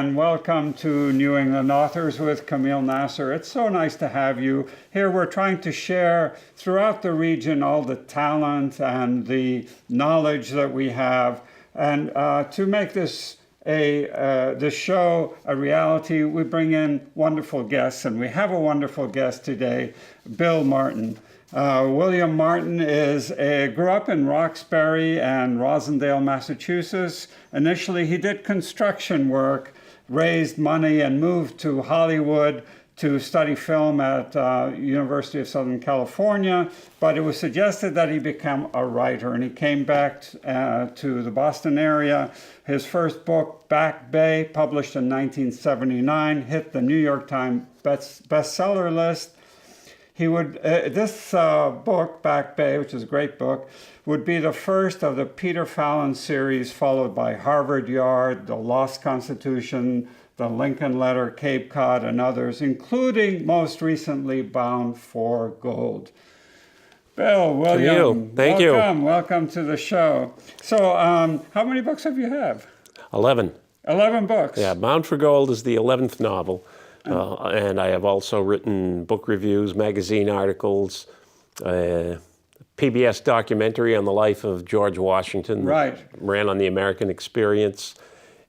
and welcome to New England Authors with Kameel Nasr. It's so nice to have you here. We're trying to share throughout the region all the talent and the knowledge that we have. And to make this this show a reality, we bring in wonderful guests, and we have a wonderful guest today, Bill Martin. William Martin grew up in Roxbury and Rosendale, Massachusetts. Initially, he did construction work, raised money, and moved to Hollywood to study film at University of Southern California. But it was suggested that he become a writer, and he came back to the Boston area. His first book, Back Bay, published in 1979, hit the New York Times bestseller list. He would this book, Back Bay, which is a great book, would be the first of the Peter Fallon series, followed by Harvard Yard, The Lost Constitution, The Lincoln Letter, Cape Cod, and others, including most recently Bound for Gold. Bill, William, Thank you. Welcome to the show. So, how many books have you have? 11. 11 books. Yeah, Bound for Gold is the 11th novel. And I have also written book reviews, magazine articles, PBS documentary on the life of George Washington. Right. Ran on the American Experience,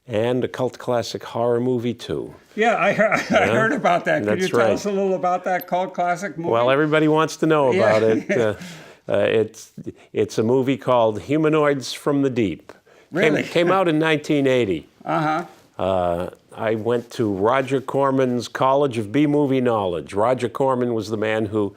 and a cult classic horror movie, too. Yeah, I heard about that. Could you tell right. us a little about that cult classic movie? Well, everybody wants to know about it. It's a movie called Humanoids from the Deep. Really? Came out in 1980. Uh-huh. I went to Roger Corman's College of B-Movie Knowledge. Roger Corman was the man who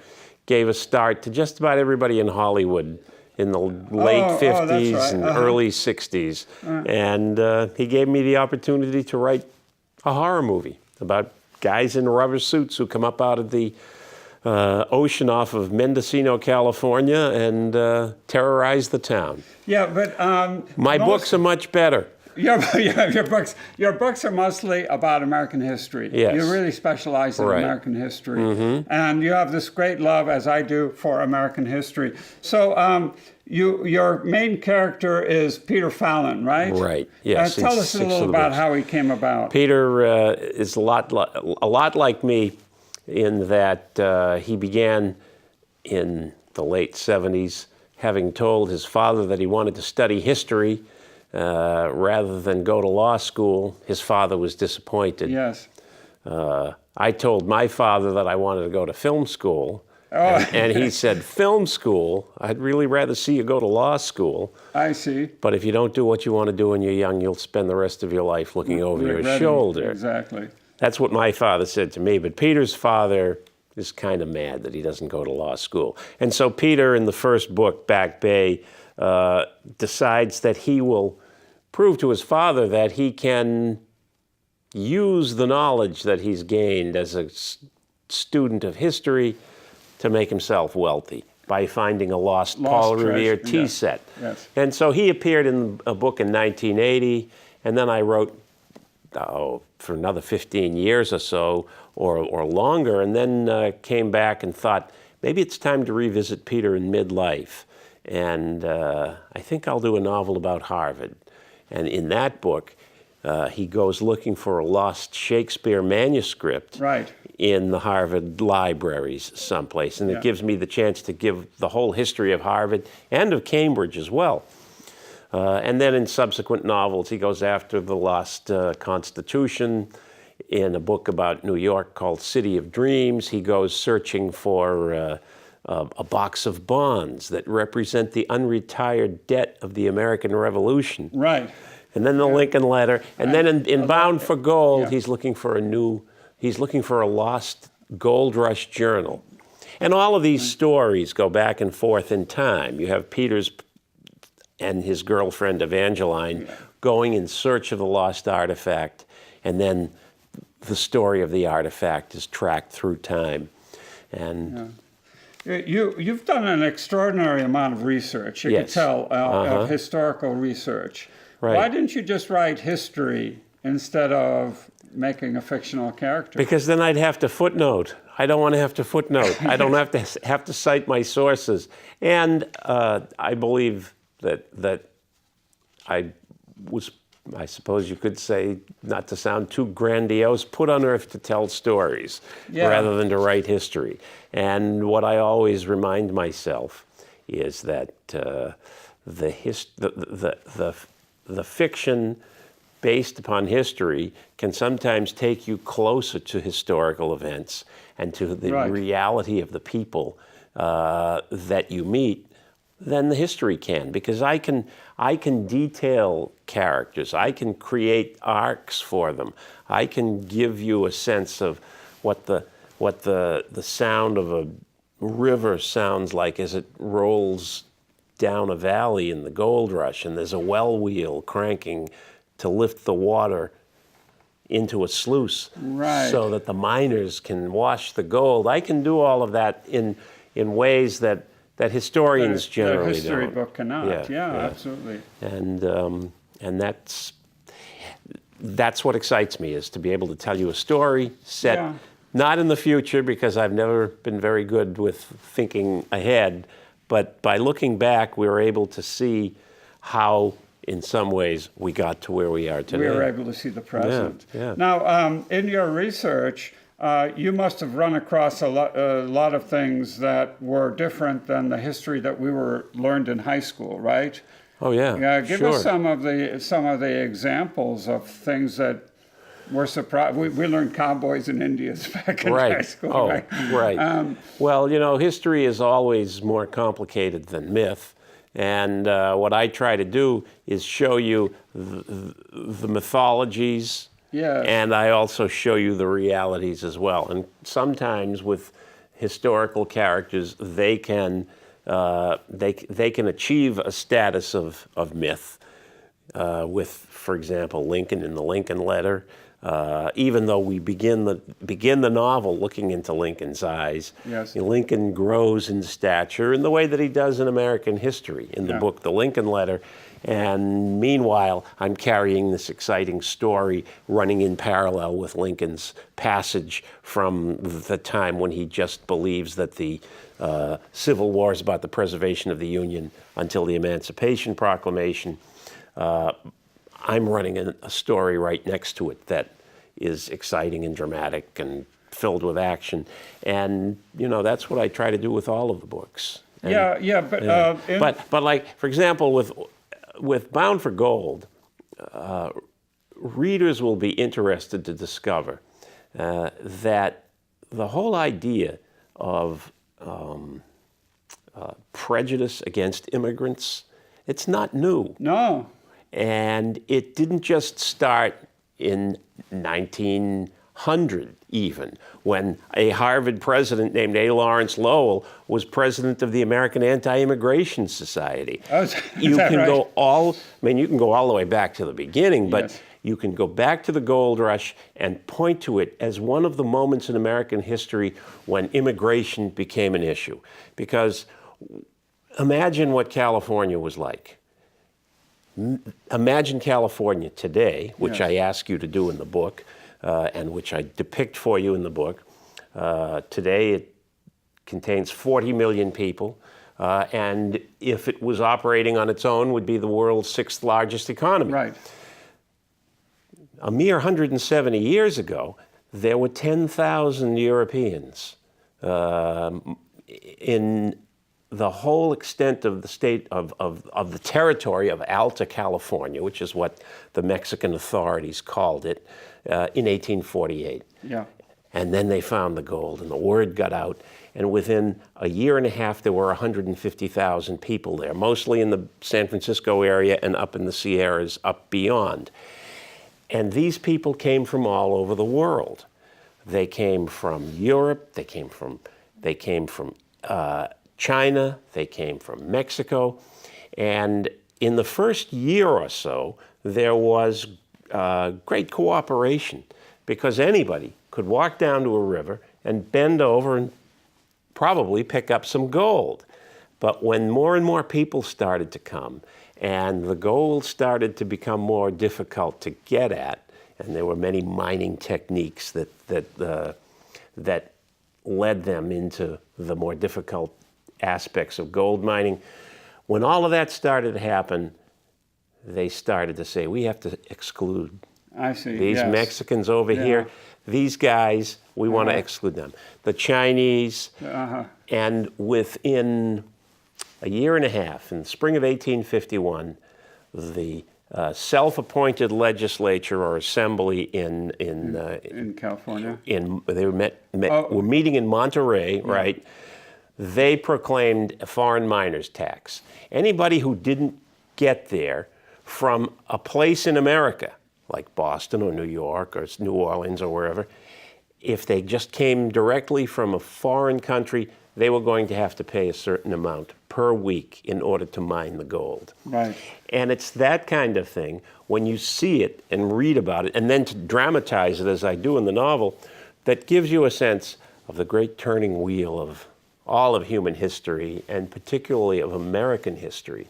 gave a start to just about everybody in Hollywood in the late 50s right. and early 60s. And he gave me the opportunity to write a horror movie about guys in rubber suits who come up out of the ocean off of Mendocino, California, and terrorize the town. Yeah, but my books are much better. Your books are mostly about American history. Yes. You really specialize in American history. And you have this great love, as I do, for American history. So your main character is Peter Fallon, right? Right, yes. Tell us a little about how he came about. Peter is a lot like me in that he began in the late 70s, having told his father that he wanted to study history rather than go to law school. His father was disappointed. Yes. I told my father that I wanted to go to film school, and he said, film school? I'd really rather see you go to law school. I see. But if you don't do what you want to do when you're young, you'll spend the rest of your life looking over your shoulder. Exactly. That's what my father said to me, but Peter's father is kind of mad that he doesn't go to law school. And so Peter, in the first book, Back Bay, decides that he will prove to his father that he can use the knowledge that he's gained as a student of history to make himself wealthy by finding a lost Paul Revere tea set. Yes. And so he appeared in a book in 1980, and then I wrote for another 15 years or so, or longer, and then came back and thought, maybe it's time to revisit Peter in midlife. And I think I'll do a novel about Harvard. And in that book, he goes looking for a lost Shakespeare manuscript in the Harvard libraries someplace. And it gives me the chance to give the whole history of Harvard and of Cambridge as well. And then in subsequent novels, he goes after the lost Constitution. In a book about New York called City of Dreams, he goes searching for a box of bonds that represent the unretired debt of the American Revolution. Right. And then the Lincoln Letter. And then in Bound for Gold, he's looking for a lost gold rush journal. And all of these stories go back and forth in time. You have Peter's and his girlfriend Evangeline going in search of the lost artifact, and then the story of the artifact is tracked through time. And You've done an extraordinary amount of research, you can tell, of historical research. Right. Why didn't you just write history instead of making a fictional character? Because then I'd have to footnote. I don't want to have to footnote. I don't have to cite my sources. And I believe that I was I suppose you could say, not to sound too grandiose, put on earth to tell stories rather than to write history. And what I always remind myself is that the fiction based upon history can sometimes take you closer to historical events and to the reality of the people that you meet than the history can, because I can detail characters, I can create arcs for them, I can give you a sense of what the sound of a river sounds like as it rolls down a valley in the gold rush, and there's a well wheel cranking to lift the water into a sluice so that the miners can wash the gold. I can do all of that in ways that historians generally the history don't. book cannot. Yeah, absolutely. And that's what excites me, is to be able to tell you a story set not in the future, because I've never been very good with thinking ahead, but by looking back, we were able to see how, in some ways, we got to where we are today. We were able to see the present. Yeah. Now, in your research, you must have run across a lot of things that were different than the history that we learned in high school, right? Oh yeah. Yeah. Give us some of the examples of things that were surprised. We learned cowboys and Indians back in high school. Oh, right. Well, you know, history is always more complicated than myth. And what I try to do is show you the mythologies, and I also show you the realities as well. And sometimes with historical characters, they can achieve a status of myth. With, for example, Lincoln in the Lincoln Letter. Even though we begin the novel looking into Lincoln's eyes, Lincoln grows in stature in the way that he does in American history in the book, The Lincoln Letter. And meanwhile, I'm carrying this exciting story running in parallel with Lincoln's passage from the time when he just believes that the Civil War is about the preservation of the Union until the Emancipation Proclamation. I'm running a story right next to it that is exciting and dramatic and filled with action. And, you know, that's what I try to do with all of the books. And, but like, for example, with Bound for Gold, readers will be interested to discover that the whole idea of prejudice against immigrants, it's not new. No. And it didn't just start in 1900 even, when a Harvard president named A. Lawrence Lowell was president of the American Anti-Immigration Society. You can go all the way back to the beginning, but you can go back to the gold rush and point to it as one of the moments in American history when immigration became an issue. Because imagine what California was like. Imagine California today, which I ask you to do in the book, and which I depict for you in the book. Today it contains 40 million people, and if it was operating on its own, would be the world's 6th largest economy. Right. A mere 170 years ago, there were 10,000 Europeans in the whole extent of the state of the territory of Alta California, which is what the Mexican authorities called it, in 1848. Yeah. And then they found the gold, and the word got out. And within a year and a half, there were 150,000 people there, mostly in the San Francisco area and up in the Sierras, up beyond. And these people came from all over the world. They came from Europe. They came from China, they came from Mexico, and in the first year or so, there was great cooperation, because anybody could walk down to a river and bend over and probably pick up some gold. But when more and more people started to come, and the gold started to become more difficult to get at, and there were many mining techniques that led them into the more difficult aspects of gold mining. When all of that started to happen, they started to say, we have to exclude I see. these yes. Mexicans over here. These guys, we want to exclude them. The Chinese, and within a year and a half, in the spring of 1851, the self-appointed legislature or assembly in California. They were meeting in Monterey, right? They proclaimed a foreign miners tax. Anybody who didn't get there from a place in America, like Boston or New York or New Orleans or wherever, if they just came directly from a foreign country, they were going to have to pay a certain amount per week in order to mine the gold. Right. And it's that kind of thing, when you see it and read about it, and then to dramatize it as I do in the novel, that gives you a sense of the great turning wheel of all of human history, and particularly of American history.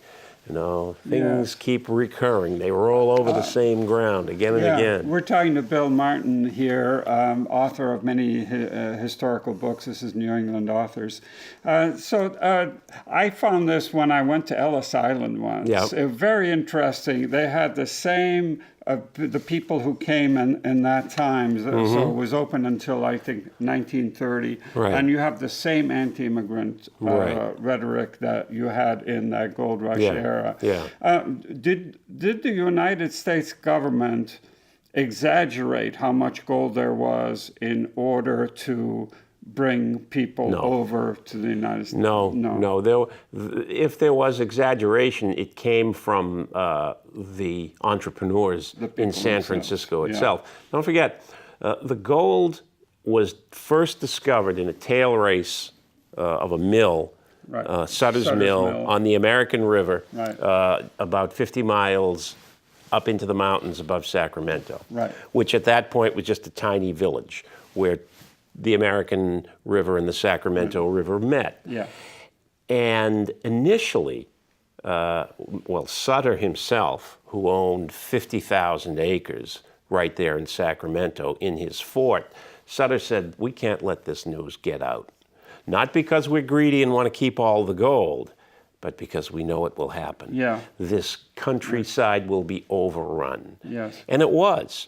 You know, things keep recurring. They roll over the same ground again and again. We're talking to Bill Martin here, author of many historical books. This is New England Authors. I found this when I went to Ellis Island once. Yep. It was very interesting. They had the same, the people who came in that time. So it was open until, I think, 1930. Right. And you have the same anti-immigrant rhetoric that you had in that gold rush era. Yeah. Did the United States government exaggerate how much gold there was in order to bring people over to the United States? No. If there was exaggeration, it came from the entrepreneurs in San Francisco itself. Don't forget, the gold was first discovered in a tail race of a mill, Sutter's Mill, on the American River, about 50 miles up into the mountains above Sacramento, which at that point was just a tiny village where the American River and the Sacramento River met. Yeah. And initially, Sutter himself, who owned 50,000 acres right there in Sacramento in his fort, Sutter said, we can't let this news get out. Not because we're greedy and want to keep all the gold, but because we know it will happen. Yeah. This countryside will be overrun. Yes. And it was.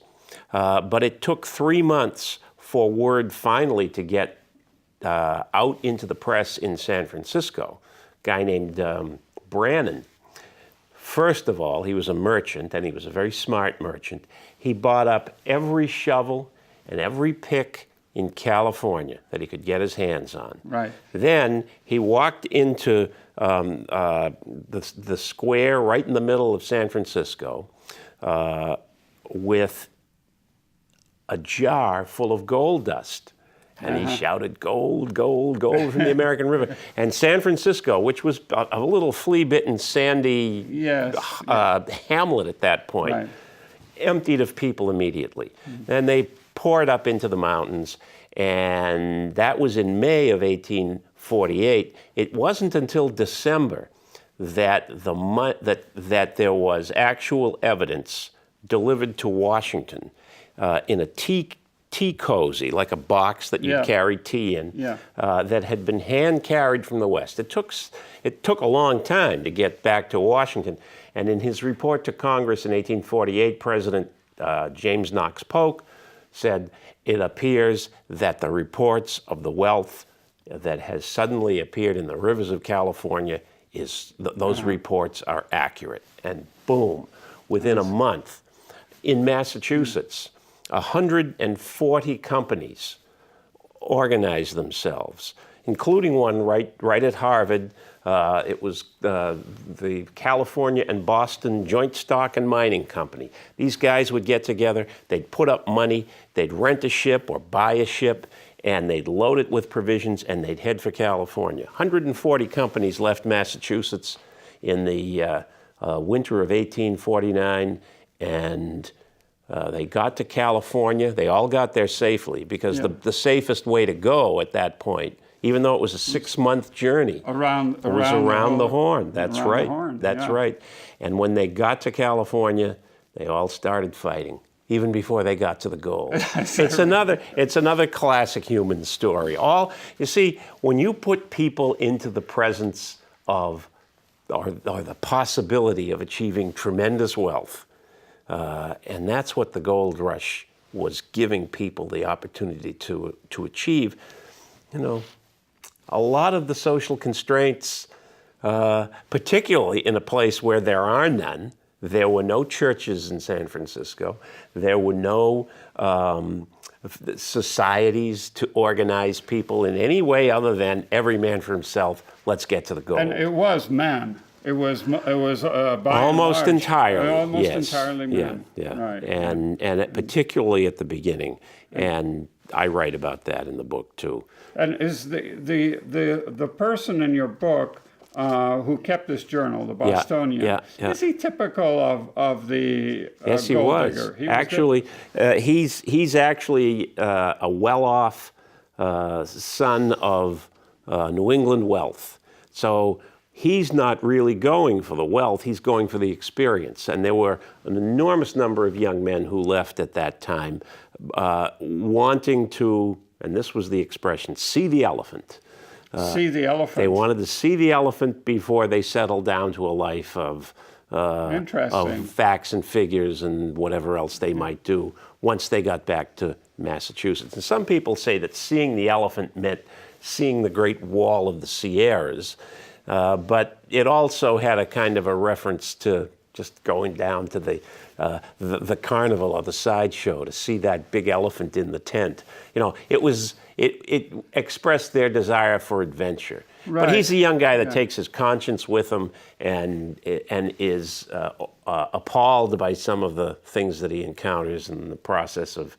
But it took 3 months for word finally to get out into the press in San Francisco. A guy named Brannan. First of all, he was a merchant, and he was a very smart merchant. He bought up every shovel and every pick in California that he could get his hands on. Right. Then he walked into the square right in the middle of San Francisco with a jar full of gold dust. And he shouted, gold, gold, gold from the American River. And San Francisco, which was a little flea-bitten, sandy hamlet at that point, emptied of people immediately. And they poured up into the mountains, and that was in May of 1848. It wasn't until December that that there was actual evidence delivered to Washington in a tea cozy, like a box that you carry tea in, that had been hand carried from the West. It took a long time to get back to Washington, and in his report to Congress in 1848, President James Knox Polk said, it appears that the reports of the wealth that has suddenly appeared in the rivers of California those reports are accurate. And boom, within a month, in Massachusetts, 140 companies organized themselves, including one right at Harvard. It was the California and Boston Joint Stock and Mining Company. These guys would get together, they'd put up money, they'd rent a ship or buy a ship, and they'd load it with provisions, and they'd head for California. 140 companies left Massachusetts in the winter of 1849, and they got to California. They all got there safely because the safest way to go at that point, even though it was a 6-month journey, was around the Horn. That's right. That's right. And when they got to California, they all started fighting, even before they got to the gold. It's another classic human story. You see, when you put people into the presence of or the possibility of achieving tremendous wealth. And that's what the gold rush was giving people the opportunity to achieve. You know, a lot of the social constraints, particularly in a place where there are none. There were no churches in San Francisco. There were no societies to organize people in any way other than every man for himself. Let's get to the goal. And it was men. It was by almost and large, entirely. almost Yes. entirely men. Yeah. Right. And particularly at the beginning. And I write about that in the book too. And is the person in your book who kept this journal, the Bostonian, is he typical of the yes, he gold was. digger? Actually, he's actually a well-off son of New England wealth. So he's not really going for the wealth, he's going for the experience. And there were an enormous number of young men who left at that time wanting to, and this was the expression, see the elephant. See the elephant. They wanted to see the elephant before they settled down to a life of facts and figures and whatever else they might do once they got back to Massachusetts. And some people say that seeing the elephant meant seeing the Great Wall of the Sierras, but it also had a kind of a reference to just going down to the carnival or the sideshow to see that big elephant in the tent. You know, it expressed their desire for adventure. Right. But he's a young guy that takes his conscience with him and is appalled by some of the things that he encounters in the process of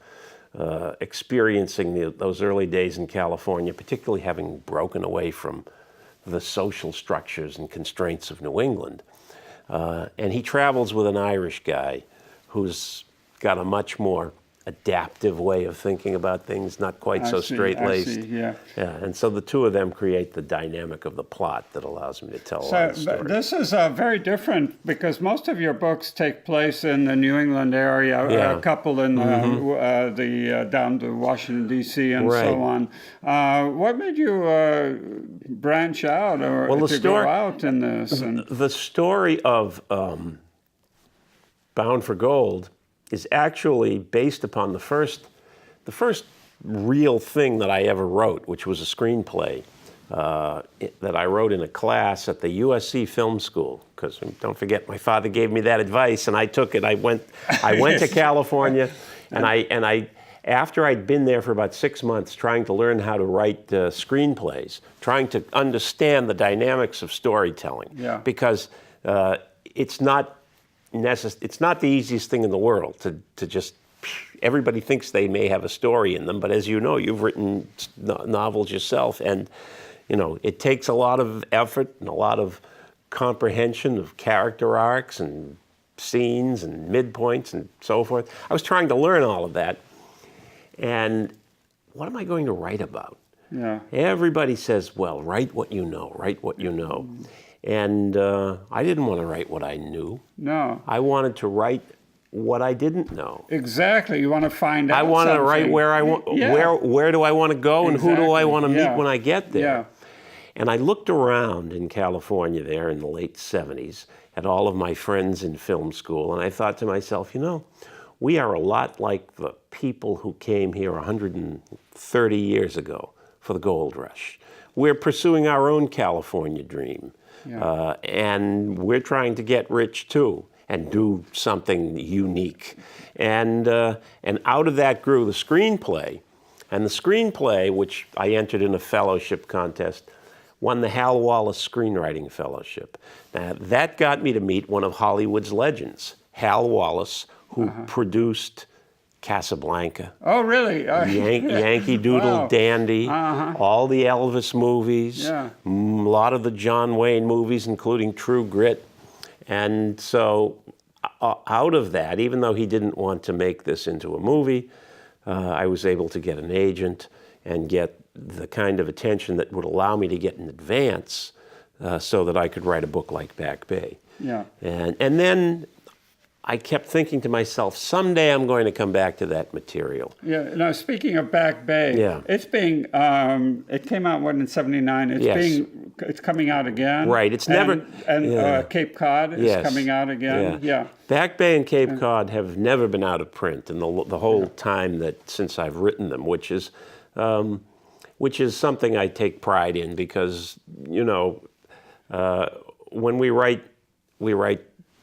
experiencing those early days in California, particularly having broken away from the social structures and constraints of New England. And he travels with an Irish guy who's got a much more adaptive way of thinking about things, not quite so straight-laced. Yeah. And so the two of them create the dynamic of the plot that allows me to tell a lot of stories. This is very different because most of your books take place in the New England area, a couple in the down to Washington, D.C. and so on. What made you branch out or go out in this? The story of Bound for Gold is actually based upon the first real thing that I ever wrote, which was a screenplay that I wrote in a class at the USC Film School. Because don't forget, my father gave me that advice, and I took it. I went to California, and I after I'd been there for about 6 months, trying to learn how to write screenplays, trying to understand the dynamics of storytelling, because it's not the easiest thing in the world to just, everybody thinks they may have a story in them, but as you know, you've written novels yourself, and it takes a lot of effort and a lot of comprehension of character arcs and scenes and midpoints and so forth. I was trying to learn all of that, and what am I going to write about? Yeah. Everybody says, well, write what you know, write what you know. And I didn't want to write what I knew. No. I wanted to write what I didn't know. Exactly. You want to find out. I want to write where I want. Where do I want to go, and who do I want to meet when I get there? Yeah. And I looked around in California there in the late 70s at all of my friends in film school, and I thought to myself, we are a lot like the people who came here 130 years ago for the gold rush. We're pursuing our own California dream. Yeah. And we're trying to get rich too and do something unique. And out of that grew the screenplay. And the screenplay, which I entered in a fellowship contest, won the Hal Wallace Screenwriting Fellowship. Now, that got me to meet one of Hollywood's legends, Hal Wallace, who produced Casablanca. Oh, really? Yankee Doodle Dandy, all the Elvis movies, a lot of the John Wayne movies, including True Grit. And so out of that, even though he didn't want to make this into a movie, I was able to get an agent and get the kind of attention that would allow me to get in advance so that I could write a book like Back Bay. Yeah. And then I kept thinking to myself, someday I'm going to come back to that material. Yeah. Now, speaking of Back Bay, Yeah. it's being it came out in '79. Yes. It's coming out again. Right. It's and Cape Cod is Yes. coming out again. Yeah. Back Bay and Cape Cod have never been out of print in the whole time that since I've written them, which is something I take pride in because when we write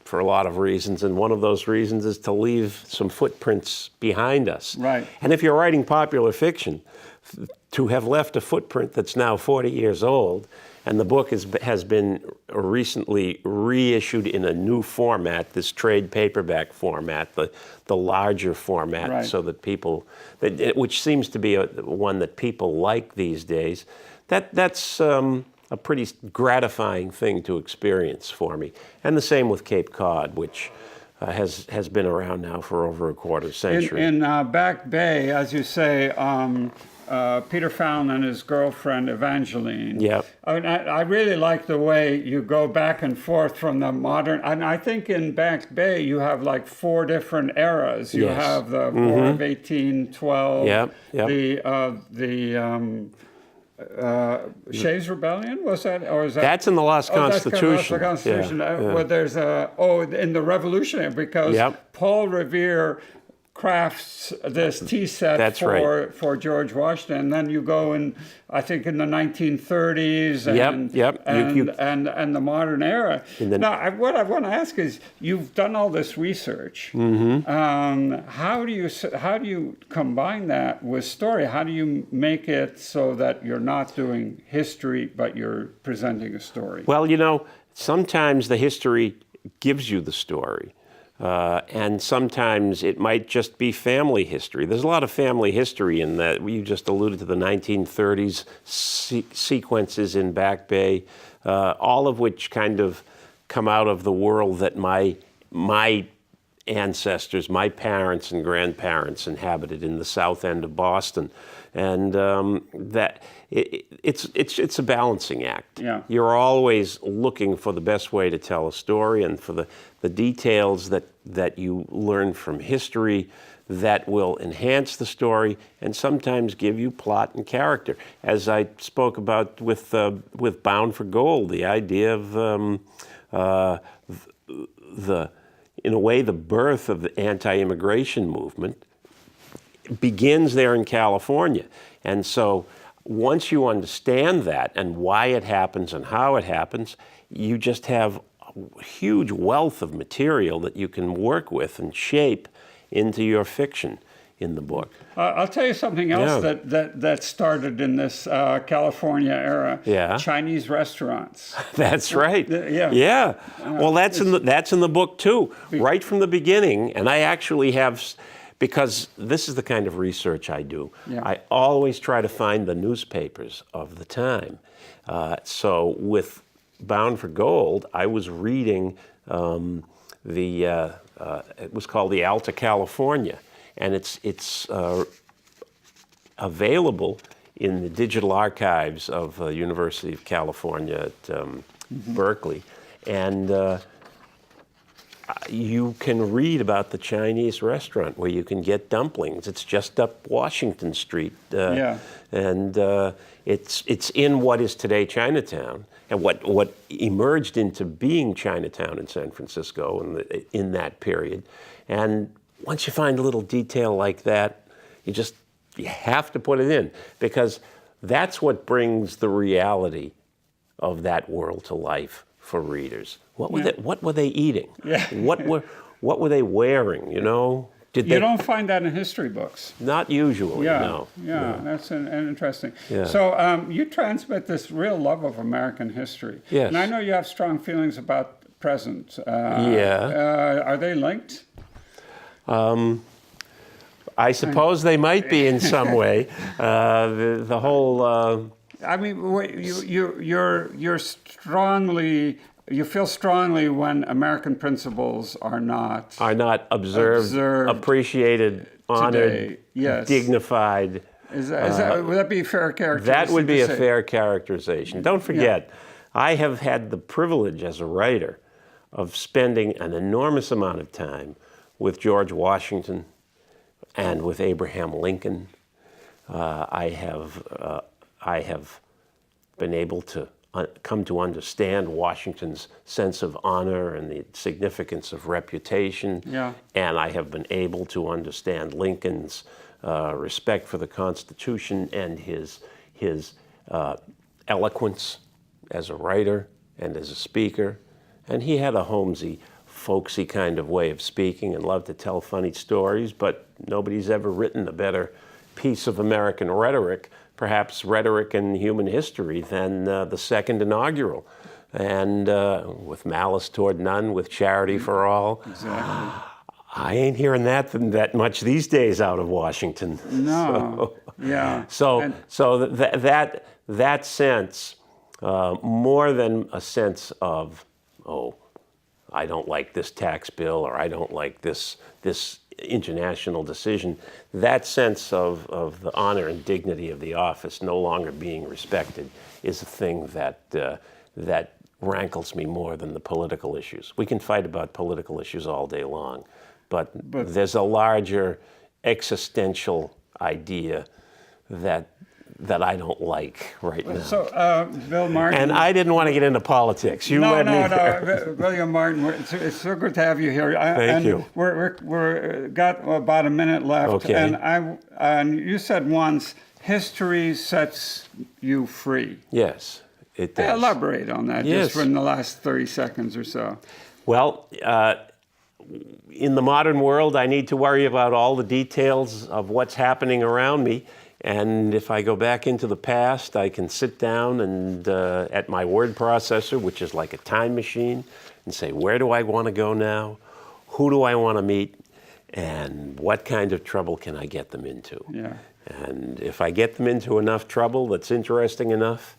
for a lot of reasons, and one of those reasons is to leave some footprints behind us. Right. And if you're writing popular fiction, to have left a footprint that's now 40 years old, and the book has been recently reissued in a new format, this trade paperback format, the larger format, Right. so that which seems to be one that people like these days. That's a pretty gratifying thing to experience for me. And the same with Cape Cod, which has been around now for over a quarter century. In Back Bay, as you say, Peter Fallon and his girlfriend Evangeline. Yeah. I really like the way you go back and forth from the modern. And I think in Back Bay you have like 4 different eras. You Yes. have the War of 1812. Yeah, yeah. The Shays' Rebellion, was that, or is that? That's in the Lost Constitution. That's the Constitution. Yeah, Where there's in the Revolutionary, because Yep. Paul Revere crafts this tea set That's for George Washington, and then you go in, I think, in the 1930s and Yep. and the modern era. Now, what I want to ask is, you've done all this research. How do you combine that with story? How do you make it so that you're not doing history, but you're presenting a story? Well, sometimes the history gives you the story. And sometimes it might just be family history. There's a lot of family history in that. You just alluded to the 1930s sequences in Back Bay, all of which kind of come out of the world that my ancestors, my parents and grandparents inhabited in the south end of Boston. And that it's a balancing act. Yeah. You're always looking for the best way to tell a story and for the details that you learn from history that will enhance the story and sometimes give you plot and character. As I spoke about with Bound for Gold, the idea of in a way, the birth of the anti-immigration movement begins there in California. And so once you understand that and why it happens and how it happens, you just have a huge wealth of material that you can work with and shape into your fiction in the book. I'll tell you something else that started in this California era. Yeah. Chinese restaurants. That's right. Yeah. Well, that's in the book too, right from the beginning. And I actually have, because this is the kind of research I do. Yeah. I always try to find the newspapers of the time. So with Bound for Gold, I was reading it was called the Alta California, and it's available in the digital archives of the University of California at Berkeley, and you can read about the Chinese restaurant where you can get dumplings. It's just up Washington Street, and it's in what is today Chinatown, and what emerged into being Chinatown in San Francisco in that period. And once you find a little detail like that, you have to put it in, because that's what brings the reality of that world to life for readers. What were they eating? Yeah. What were they wearing? You don't find that in history books. Not usually. No. Yeah, that's an interesting. Yeah. So you transmit this real love of American history. Yes. And I know you have strong feelings about the present. Are they linked? I suppose they might be in some way. The whole. I mean, you're strongly. You feel strongly when American principles are not observed, appreciated, honored, today. Yes. dignified. Would that be a fair characterization? That would be a fair characterization. Don't forget, I have had the privilege as a writer of spending an enormous amount of time with George Washington and with Abraham Lincoln. I have been able to come to understand Washington's sense of honor and the significance of reputation. Yeah. And I have been able to understand Lincoln's respect for the Constitution and his eloquence as a writer and as a speaker. And he had a Holmesy, folksy kind of way of speaking and loved to tell funny stories, but nobody's ever written a better piece of American rhetoric, perhaps rhetoric in human history, than the second inaugural. And with malice toward none, with charity for all. Exactly. I ain't hearing that much these days out of Washington. No. Yeah. So that sense, more than a sense of, oh, I don't like this tax bill, or I don't like this international decision, that sense of the honor and dignity of the office no longer being respected is a thing that rankles me more than the political issues. We can fight about political issues all day long, but there's a larger existential idea that I don't like right now. So, Bill Martin. And I didn't want to get into politics. You led me there. William Martin, it's so good to have you here. Thank you. We're got about a minute left. Okay. And you said once, history sets you free. Yes, it does. Elaborate on that, Yes. just for in the last 30 seconds or so. Well, in the modern world, I need to worry about all the details of what's happening around me. And if I go back into the past, I can sit down and at my word processor, which is like a time machine, and say, where do I want to go now? Who do I want to meet? And what kind of trouble can I get them into? Yeah. And if I get them into enough trouble that's interesting enough,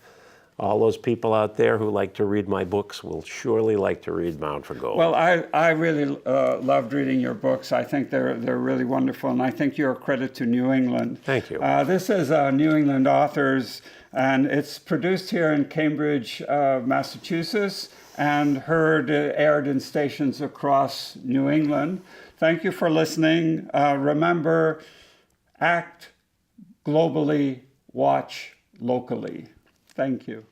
all those people out there who like to read my books will surely like to read Bound for Gold. Well, I really loved reading your books. I think they're really wonderful, and I think you're a credit to New England. Thank you. This is New England Authors, and it's produced here in Cambridge, Massachusetts, and aired in stations across New England. Thank you for listening. Remember, act globally, watch locally. Thank you.